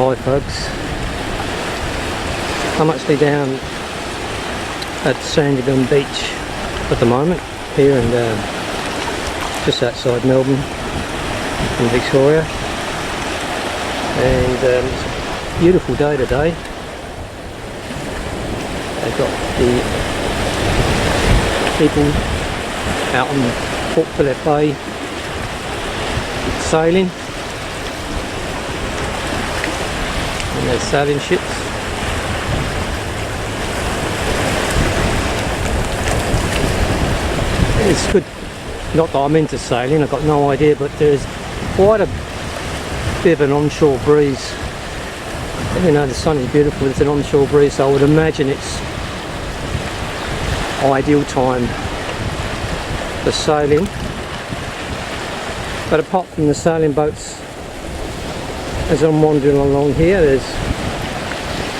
Hi folks, I'm actually down at Sandringham Beach at the moment, here and just outside Melbourne in Victoria, and it's a beautiful day today. They've got the people out on Port Phillip Bay sailing, and there's sailing ships. It's good, not that I'm into sailing, I've got no idea, but there's quite a bit of an onshore breeze. Even though the sun is beautiful, it's an onshore breeze, so I would imagine it's ideal time for sailing. But apart from the sailing boats, as I'm wandering along here, there's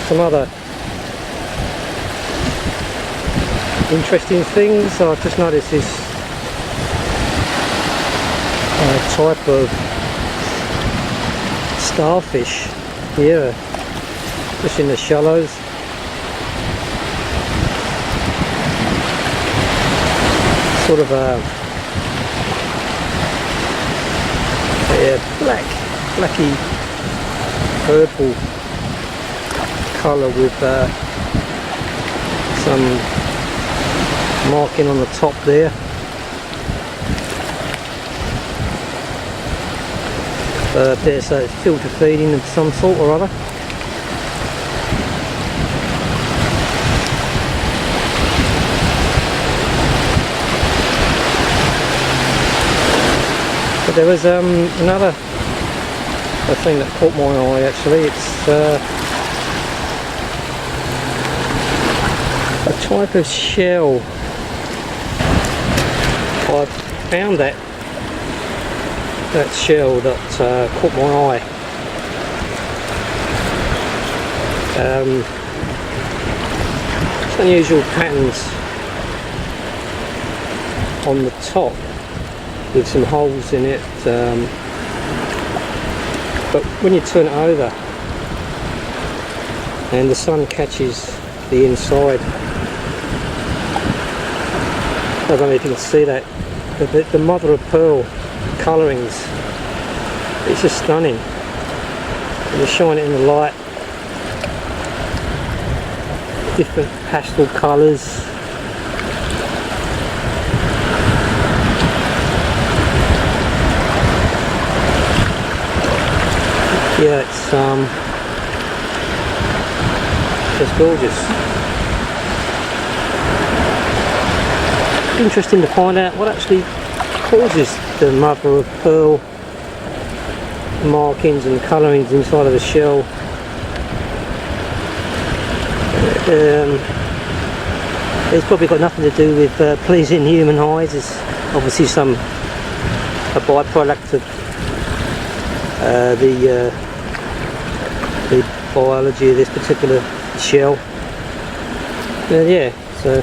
some other interesting things. I've just noticed this type of starfish here, just in the shallows. Sort of a blacky purple colour with some marking on the top there. There, so it's filter feeding of some sort or other. But there was another thing that caught my eye actually. It's a type of shell. I found that shell that caught my eye. It's unusual patterns on the top with some holes in it, but when you turn it over and the sun catches the inside, I don't know if you can see that, but the mother of pearl colourings, it's just stunning. And you shine it in the light, different pastel colours. Yeah, it's just gorgeous. Interesting to find out what actually causes the mother of pearl markings and colourings inside of the shell. It's probably got nothing to do with pleasing human eyes. It's obviously a byproduct of the biology of this particular shell. Yeah, so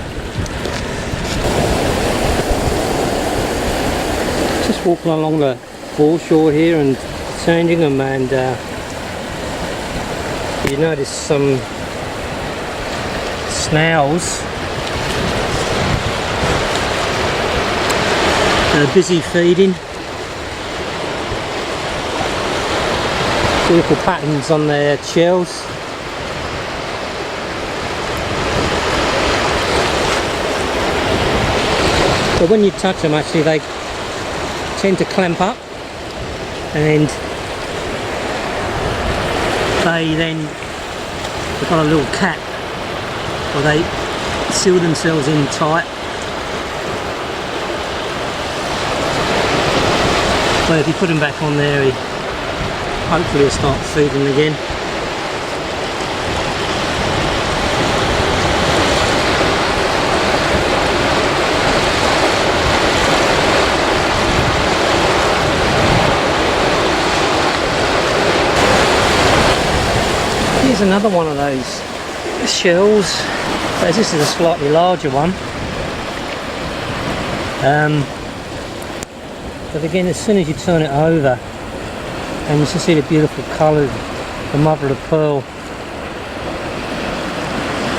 just walking along the foreshore here and Sandringham, and you notice some snails. They're busy feeding. Beautiful patterns on their shells. But when you touch them, actually they tend to clamp up, and they've got a little cap where they seal themselves in tight. But if you put him back on there, hopefully he'll start feeding again. Here's another one of those shells. This is a slightly larger one. But again, as soon as you turn it over, and you can see the beautiful coloured the mother of pearl.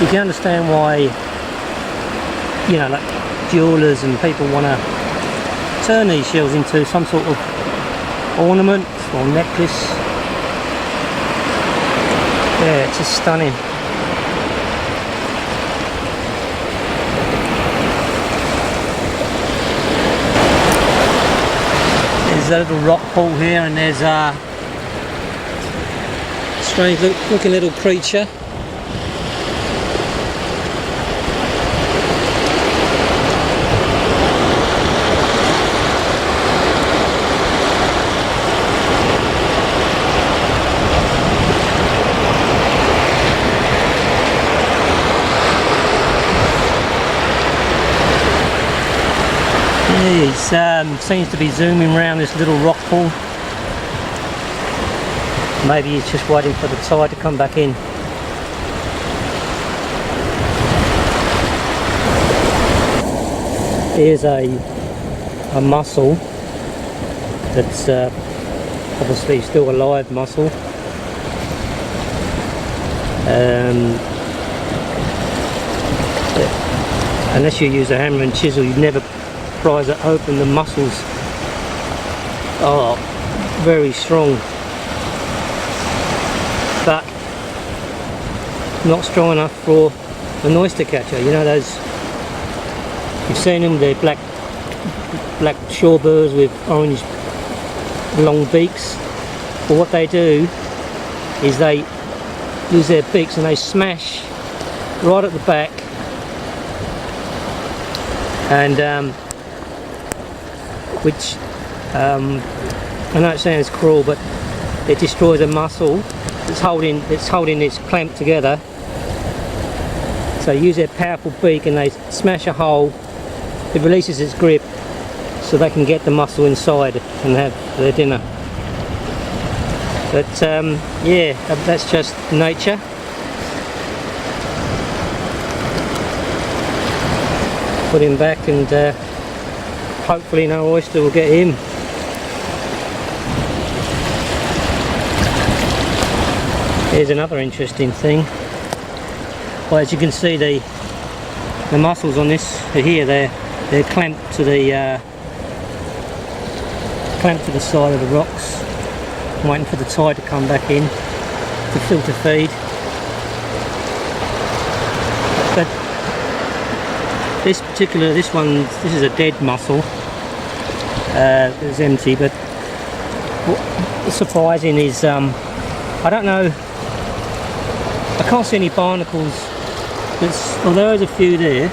You can understand why, you know, like jewelers and people want to turn these shells into some sort of ornament or necklace. Yeah, it's just stunning. There's a little rock pool here, and there's a strange looking little creature. He seems to be zooming around this little rock pool. Maybe he's just waiting for the tide to come back in. Here's a mussel that's obviously still a live mussel. Unless you use a hammer and chisel, you'd never prise it open. The muscles are very strong, but not strong enough for an oyster catcher. You know those, you've seen them, they're black shorebirds with orange long beaks. But what they do is they use their beaks and they smash right at the back, and which I know it sounds cruel, but it destroys a muscle that's holding its clamp together. So use their powerful beak and they smash a hole. It releases its grip so they can get the mussel inside and have their dinner. But yeah, that's just nature. Put him back, and hopefully no oyster will get him. Here's another interesting thing. Well, as you can see, the mussels on this here, they're clamped to the side of the rocks, waiting for the tide to come back in to filter feed. But this is a dead mussel. It's empty, but what's surprising is I don't know, I can't see any barnacles. Well, there is a few there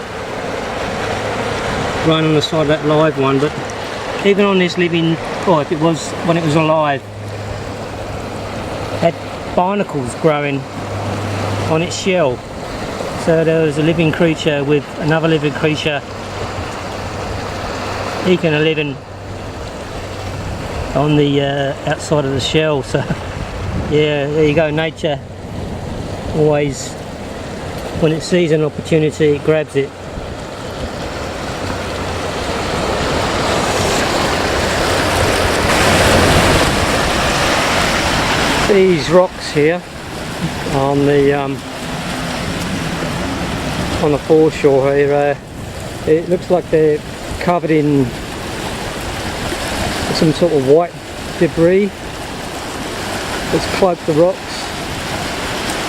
right on the side of that live one, but even on this living, or if it was when it was alive, had barnacles growing on its shell. So there was a living creature with another living creature eking a living on the outside of the shell. So yeah, there you go. Nature always, when it sees an opportunity, it grabs it. These rocks here on the foreshore here, it looks like they're covered in some sort of white debris that's cloaked the rocks.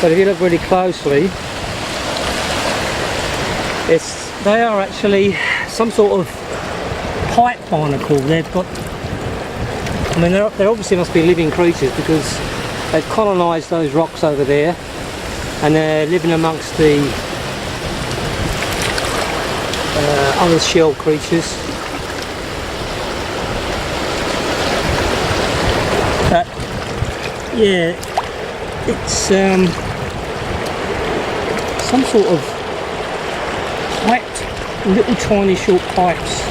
But if you look really closely, they are actually some sort of pipe barnacle. They've got, I mean, they obviously must be living creatures because they've colonised those rocks over there, and they're living amongst the other shell creatures. But yeah, it's some sort of flat, little tiny short pipes,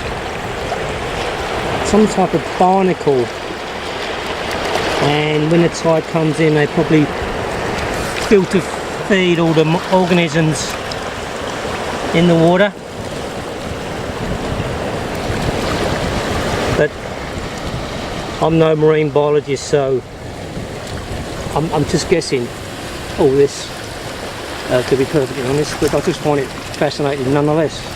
some type of barnacle, and when the tide comes in they probably filter feed all the organisms in the water. But I'm no marine biologist, so I'm just guessing all this, to be perfectly honest, but I just find it fascinating nonetheless.